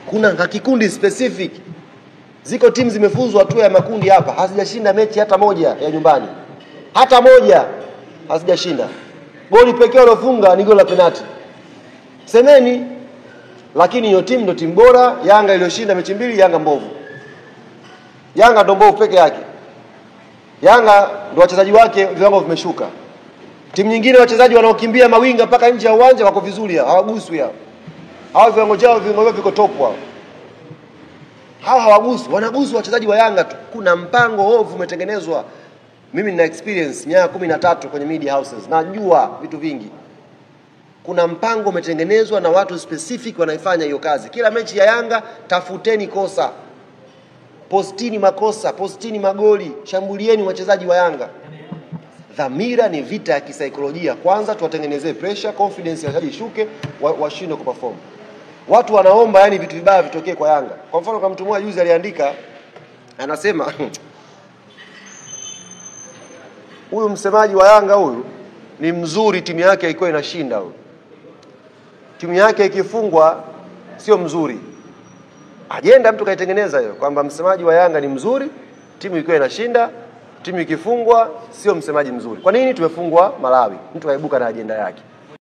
Kuna kikundi specific. Ziko timu zimefuzu hatua ya makundi hapa, hazijashinda mechi hata moja ya nyumbani. Hata moja hazijashinda. Goli pekee walofunga ni goli la penalti. Semeni, lakini hiyo timu ndio timu bora. Yanga iliyoshinda mechi mbili, Yanga mbovu. Yanga ndio mbovu peke yake. Yanga ndio wachezaji wake viwango vimeshuka. Timu nyingine wachezaji wanaokimbia mawinga mpaka nje ya uwanja wako vizuri, hawaguswi hao. Hao viwango vyao viko top wao. Hao hawaguswi, wanaguswa wachezaji wa Yanga tu. Kuna mpango ovu umetengenezwa. Mimi nina experience miaka 13 kwenye media houses. Najua vitu vingi. Kuna mpango umetengenezwa na watu specific wanaifanya hiyo kazi. Kila mechi ya Yanga tafuteni kosa. Postini makosa, postini magoli, shambulieni wachezaji wa Yanga. Dhamira ni vita ya kisaikolojia. Kwanza tuwatengenezee pressure, confidence ya wachezaji ishuke, washinde kuperform. Watu wanaomba yani vitu vibaya vitokee kwa Yanga. Kwa mfano kama mtu mmoja juzi aliandika anasema huyu msemaji wa Yanga huyu ni mzuri, timu yake ilikuwa inashinda huyu. Timu yake ikifungwa sio mzuri. Ajenda mtu kaitengeneza hiyo kwamba msemaji wa Yanga ni mzuri, timu ilikuwa inashinda, timu ikifungwa sio msemaji mzuri. Kwa nini tumefungwa Malawi? Mtu kaibuka na ajenda yake.